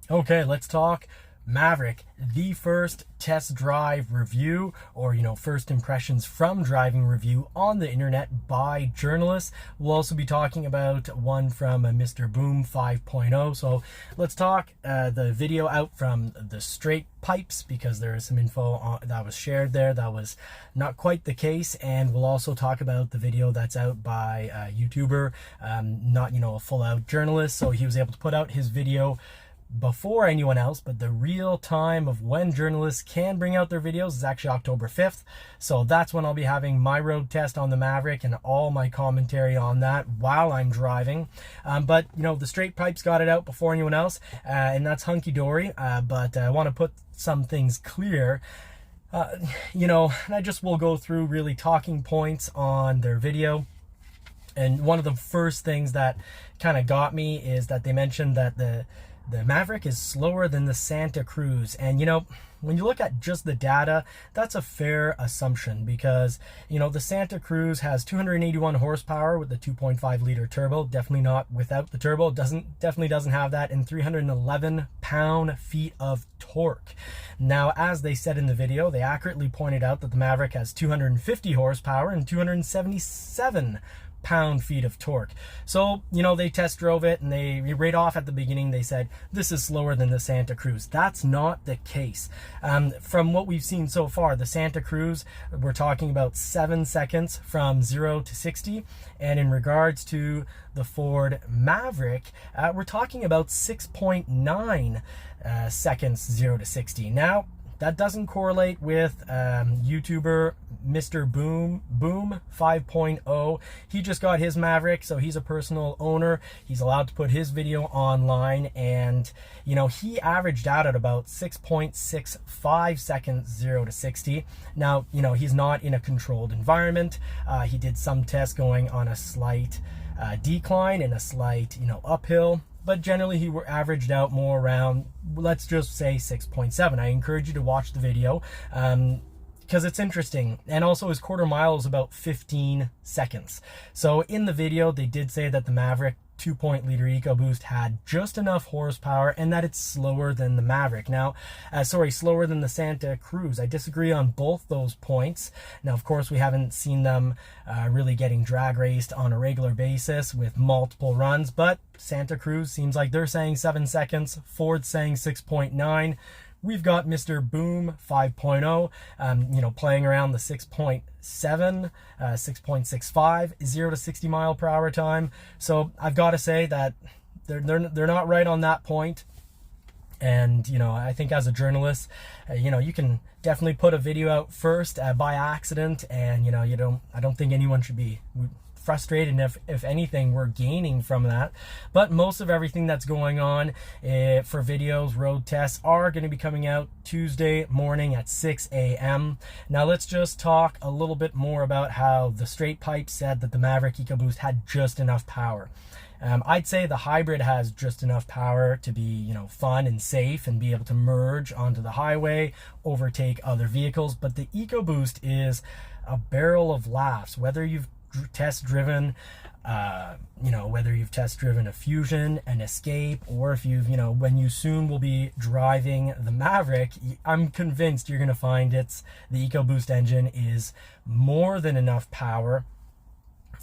Okay, let's talk Maverick, the first test drive review, or first impressions from driving review on the internet by journalists. We'll also be talking about one from Mr. Boom 5.0. So let's talk the video out from the straight pipes, because there is some info that was shared there that was not quite the case. And we'll also talk about the video that's out by a YouTuber, not a full out journalist. So he was able to put out his video before anyone else, but the real time of when journalists can bring out their videos is actually October 5th. So that's when I'll be having my road test on the Maverick and all my commentary on that while I'm driving. But the straight pipes got it out before anyone else, and that's hunky-dory. But I want to put some things clear. And I just will go through really talking points on their video. And one of the first things that kind of got me is that they mentioned that the Maverick is slower than the Santa Cruz. And when you look at just the data, that's a fair assumption, because the Santa Cruz has 281 horsepower with the 2.5 liter turbo, definitely not without the turbo, definitely doesn't have that, and 311 pound-feet of torque. Now, as they said in the video, they accurately pointed out that the Maverick has 250 horsepower and 277 pound-feet of torque. So they test drove it, and they right off at the beginning they said this is slower than the Santa Cruz. That's not the case. From what we've seen so far, the Santa Cruz, we're talking about 7 seconds from 0 to 60, and in regards to the Ford Maverick, we're talking about 6.9 seconds 0 to 60. Now, that doesn't correlate with YouTuber Mr. Boom 5.0. He just got his Maverick, so he's a personal owner. He's allowed to put his video online, and he averaged out at about 6.65 seconds 0 to 60. Now, he's not in a controlled environment. He did some tests going on a slight decline and a slight uphill, but generally he averaged out more around, let's just say, 6.7. I encourage you to watch the video because it's interesting. And also his quarter mile is about 15 seconds. So in the video, they did say that the Maverick 2.0-liter EcoBoost had just enough horsepower and that it's slower than the Maverick. Now, slower than the Santa Cruz. I disagree on both those points. Now, of course, we haven't seen them really getting drag raced on a regular basis with multiple runs, but Santa Cruz seems like they're saying 7 seconds. Ford's saying 6.9. We've got Mr. Boom 5.0, playing around the 6.7, 6.65, 0 to 60 mile per hour time. So I've got to say that they're not right on that point. And, I think as a journalist, you can definitely put a video out first by accident, and, I don't think anyone should be frustrated, and if anything, we're gaining from that. But most of everything that's going on for videos, road tests, are going to be coming out Tuesday morning at 6 a.m. Now let's just talk a little bit more about how the straight pipe said that the Maverick EcoBoost had just enough power. I'd say the hybrid has just enough power to be, fun and safe and be able to merge onto the highway, overtake other vehicles. But the EcoBoost is a barrel of laughs. Whether you've test driven a Fusion, an Escape, or if you've when you soon will be driving the Maverick, I'm convinced you're going to find the EcoBoost engine is more than enough power.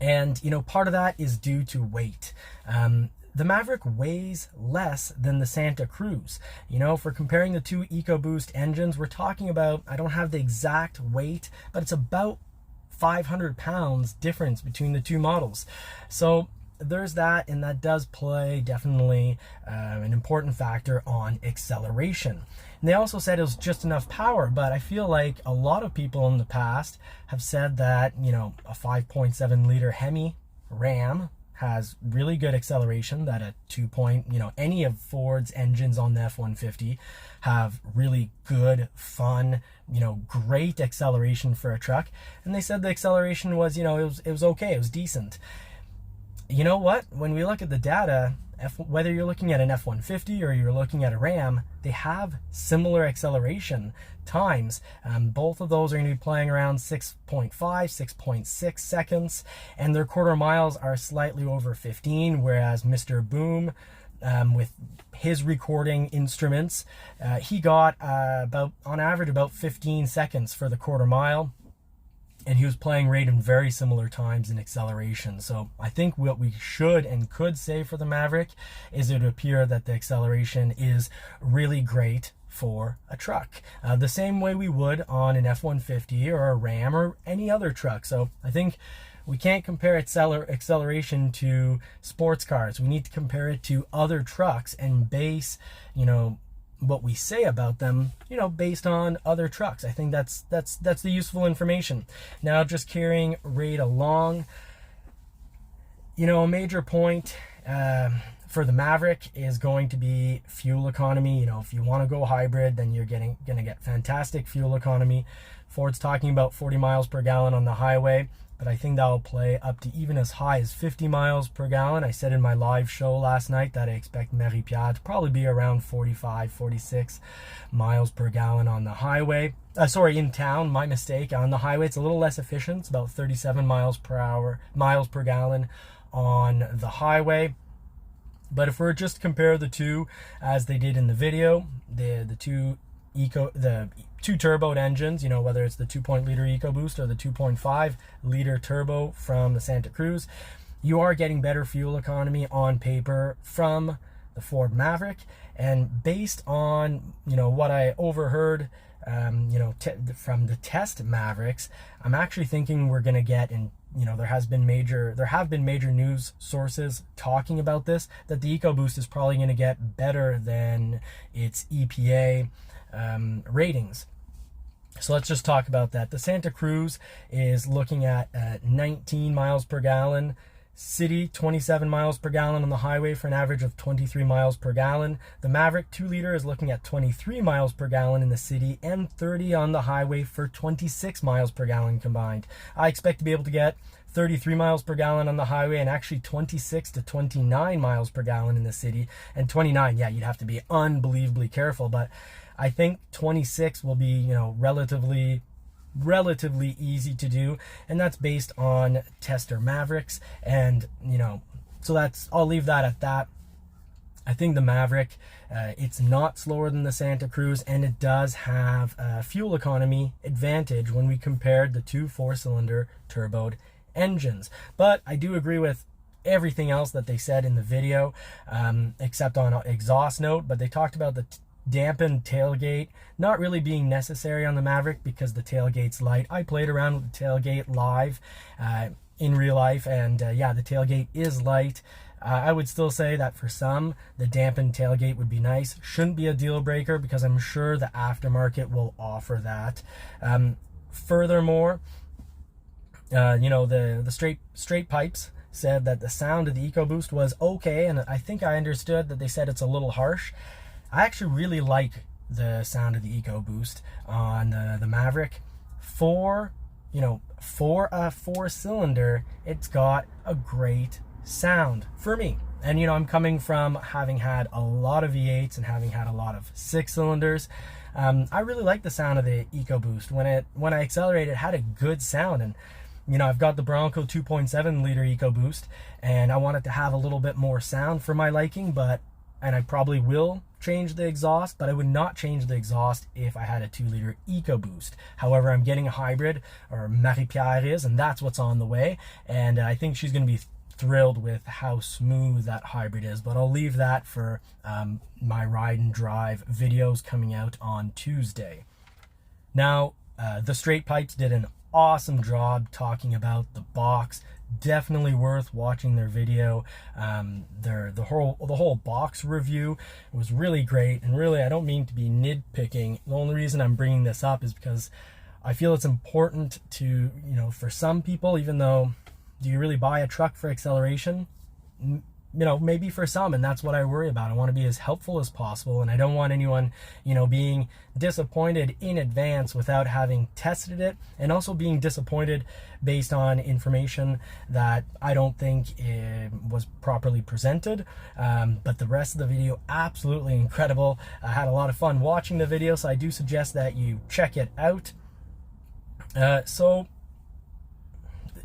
And part of that is due to weight. The Maverick weighs less than the Santa Cruz. If we're comparing the two EcoBoost engines, we're talking about, I don't have the exact weight, but it's about 500 pounds difference between the two models. So there's that, and that does play definitely an important factor on acceleration. And they also said it was just enough power, but I feel like a lot of people in the past have said that a 5.7 liter Hemi Ram has really good acceleration, that a any of Ford's engines on the F-150 have really good, fun, great acceleration for a truck. And they said the acceleration was, it was okay, it was decent. You know what? When we look at the data, whether you're looking at an F-150 or you're looking at a Ram, they have similar acceleration times. Both of those are going to be playing around 6.5, 6.6 seconds, and their quarter miles are slightly over 15, whereas Mr. Boom with his recording instruments. He got on average about 15 seconds for the quarter mile, and he was playing rate in very similar times in acceleration. So I think what we should and could say for the Maverick is it would appear that the acceleration is really great for a truck, the same way we would on an F-150 or a Ram or any other truck. So I think we can't compare acceleration to sports cars. We need to compare it to other trucks and base, what we say about them, based on other trucks. I think that's the useful information. Now, just carrying rate along, a major point for the Maverick is going to be fuel economy. If you want to go hybrid, then you're going to get fantastic fuel economy. Ford's talking about 40 miles per gallon on the highway, but I think that will play up to even as high as 50 miles per gallon. I said in my live show last night that I expect Maverick to probably be around 45, 46 miles per gallon on the highway. In town, my mistake. On the highway, it's a little less efficient. It's about 37 miles per gallon on the highway. But if we're just to compare the two as they did in the video, the two turboed engines, whether it's the 2.0-liter EcoBoost or the 2.5-liter turbo from the Santa Cruz, you are getting better fuel economy on paper from the Ford Maverick. And based on what I overheard from the test Mavericks, I'm actually thinking we're going to get, and there have been major news sources talking about this, that the EcoBoost is probably going to get better than its EPA ratings. So let's just talk about that. The Santa Cruz is looking at 19 miles per gallon, city 27 miles per gallon on the highway for an average of 23 miles per gallon. The Maverick 2-liter is looking at 23 miles per gallon in the city and 30 on the highway for 26 miles per gallon combined. I expect to be able to get 33 miles per gallon on the highway and actually 26 to 29 miles per gallon in the city. And 29, you'd have to be unbelievably careful, but I think 26 will be, relatively easy to do, and that's based on tester Mavericks. And so I'll leave that at that. I think the Maverick, it's not slower than the Santa Cruz, and it does have a fuel economy advantage when we compared the two 4-cylinder turboed engines. But I do agree with everything else that they said in the video, except on exhaust note. But they talked about the dampened tailgate not really being necessary on the Maverick because the tailgate's light. I played around with the tailgate live in real life, and the tailgate is light. I would still say that for some, the dampened tailgate would be nice. Shouldn't be a deal breaker because I'm sure the aftermarket will offer that. Furthermore, the straight pipes said that the sound of the EcoBoost was okay, and I think I understood that they said it's a little harsh. I actually really like the sound of the EcoBoost on the Maverick. For a 4-cylinder, it's got a great sound for me. And I'm coming from having had a lot of V8s and having had a lot of 6-cylinders. I really like the sound of the EcoBoost. When I accelerated, it had a good sound. And I've got the Bronco 2.7-liter EcoBoost, and I want it to have a little bit more sound for my liking, and I probably will change the exhaust, but I would not change the exhaust if I had a 2-liter EcoBoost. However, I'm getting a hybrid, or Marie-Pierre is, and that's what's on the way, and I think she's going to be thrilled with how smooth that hybrid is. But I'll leave that for my ride and drive videos coming out on Tuesday. Now, the Straight Pipes did an awesome job talking about the box. Definitely worth watching their video. The whole box review was really great, and really, I don't mean to be nitpicking. The only reason I'm bringing this up is because I feel it's important to, for some people, even though, do you really buy a truck for acceleration? Maybe for some, and that's what I worry about. I want to be as helpful as possible, and I don't want anyone, being disappointed in advance without having tested it, and also being disappointed based on information that I don't think was properly presented. But the rest of the video, absolutely incredible. I had a lot of fun watching the video, so I do suggest that you check it out.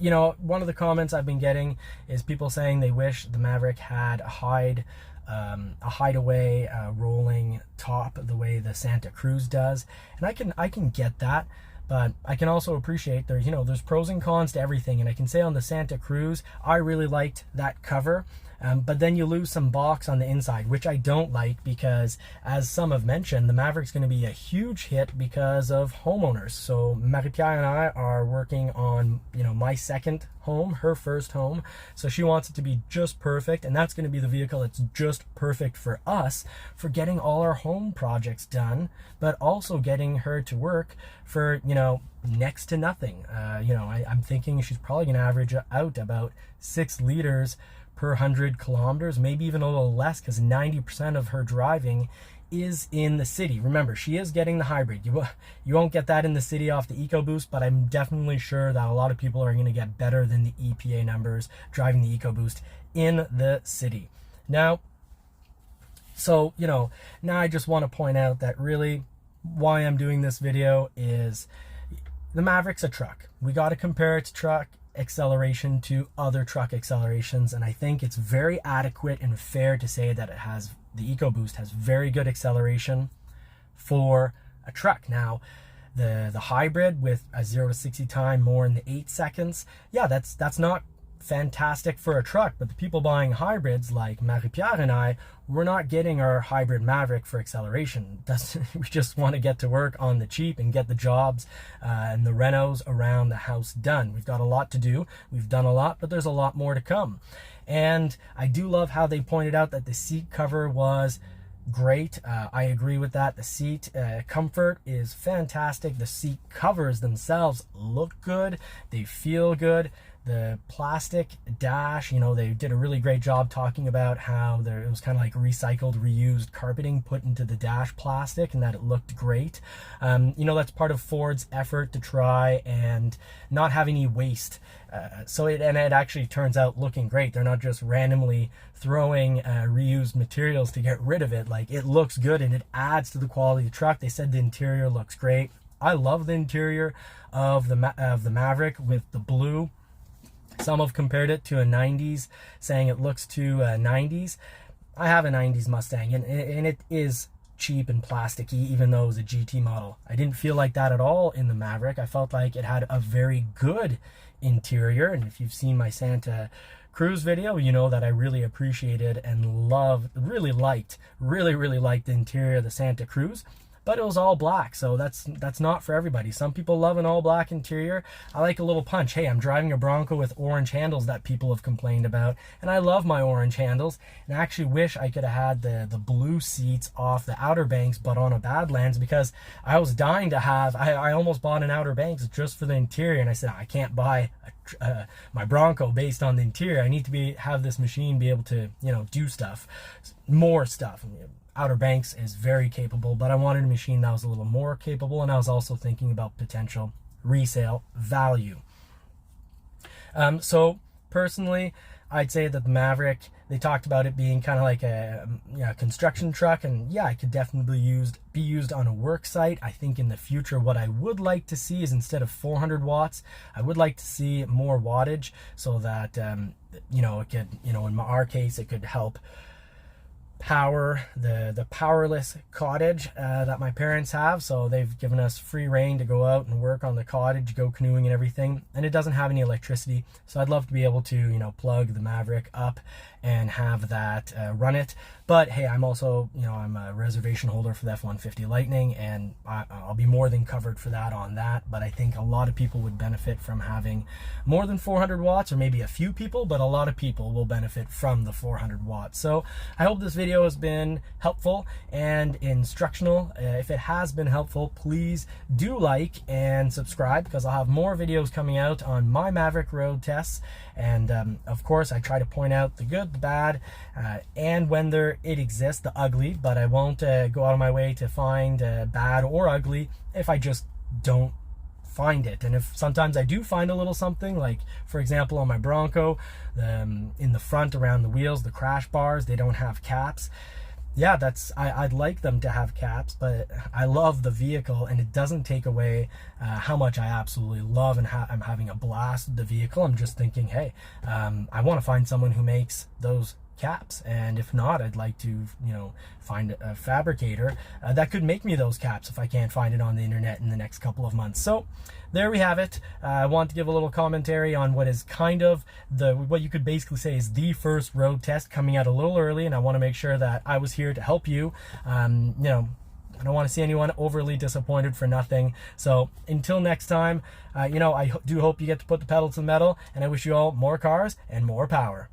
One of the comments I've been getting is people saying they wish the Maverick had a hide a hideaway rolling top the way the Santa Cruz does, and I can get that. But I can also appreciate there's pros and cons to everything. And I can say on the Santa Cruz, I really liked that cover. But then you lose some box on the inside, which I don't like because, as some have mentioned, the Maverick's going to be a huge hit because of homeowners. So Marie-Pierre and I are working on, my second home, her first home. So she wants it to be just perfect. And that's going to be the vehicle that's just perfect for us for getting all our home projects done, but also getting her to work for, next to nothing. I'm thinking she's probably going to average out about 6 liters per 100 kilometers, maybe even a little less, because 90% of her driving is in the city. Remember, she is getting the hybrid. You won't get that in the city off the EcoBoost, but I'm definitely sure that a lot of people are going to get better than the EPA numbers driving the EcoBoost in the city. Now, now I just want to point out that really why I'm doing this video is the Maverick's a truck. We got to compare its truck acceleration to other truck accelerations, and I think it's very adequate and fair to say that the EcoBoost has very good acceleration for a truck. Now, the hybrid with a 0 to 60 time more in the 8 seconds, yeah, that's not fantastic for a truck, but the people buying hybrids like Marie-Pierre and I, we're not getting our hybrid Maverick for acceleration. We just want to get to work on the cheap and get the jobs and the renos around the house done. We've got a lot to do. We've done a lot, but there's a lot more to come. And I do love how they pointed out that the seat cover was great. I agree with that. The seat comfort is fantastic. The seat covers themselves look good. They feel good. The plastic dash, they did a really great job talking about how it was kind of like recycled, reused carpeting put into the dash plastic, and that it looked great. That's part of Ford's effort to try and not have any waste. It actually turns out looking great. They're not just randomly throwing reused materials to get rid of it. Like, it looks good and it adds to the quality of the truck. They said the interior looks great. I love the interior of the Maverick with the blue. Some have compared it to a 90s, saying it looks to a 90s. I have a 90s Mustang, and it is cheap and plasticky, even though it was a GT model. I didn't feel like that at all in the Maverick. I felt like it had a very good interior, and if you've seen my Santa Cruz video, you know that I really appreciated and really liked the interior of the Santa Cruz. But it was all black, so that's not for everybody. Some people love an all black interior. I like a little punch. Hey, I'm driving a Bronco with orange handles that people have complained about, and I love my orange handles, and I actually wish I could have had the blue seats off the Outer Banks but on a Badlands, because I was dying to have, I almost bought an Outer Banks just for the interior, and I said I can't buy my Bronco based on the interior. I need to have this machine be able to do more stuff. Outer Banks is very capable, but I wanted a machine that was a little more capable, and I was also thinking about potential resale value. So personally, I'd say that the Maverick, they talked about it being kind of like a construction truck, and yeah, it could definitely be used on a work site. I think in the future, what I would like to see is, instead of 400 watts, I would like to see more wattage, so that it could, in our case, it could help power the powerless cottage that my parents have. So they've given us free reign to go out and work on the cottage, go canoeing and everything, and it doesn't have any electricity. So I'd love to be able to plug the Maverick up and have that run it. But hey, I'm also I'm a reservation holder for the F-150 Lightning, and I'll be more than covered for that on that. But I think a lot of people would benefit from having more than 400 watts, or maybe a few people, but a lot of people will benefit from the 400 watts. So I hope this video has been helpful and instructional. If it has been helpful, please do like and subscribe, because I'll have more videos coming out on my Maverick road tests. And of course, I try to point out the good, the bad, and when it exists, the ugly, but I won't go out of my way to find bad or ugly if I just don't find it. And if sometimes I do find a little something, like for example on my Bronco, in the front around the wheels, the crash bars, they don't have caps. Yeah, I'd like them to have caps, but I love the vehicle, and it doesn't take away how much I absolutely love, and I'm having a blast with the vehicle. I'm just thinking, hey, I want to find someone who makes those caps. And if not, I'd like to, you know, find a fabricator that could make me those caps if I can't find it on the internet in the next couple of months. So there we have it. I want to give a little commentary on what is kind of what you could basically say is the first road test, coming out a little early, and I want to make sure that I was here to help you. You know, I don't want to see anyone overly disappointed for nothing. So until next time, you know, I do hope you get to put the pedal to the metal, and I wish you all more cars and more power.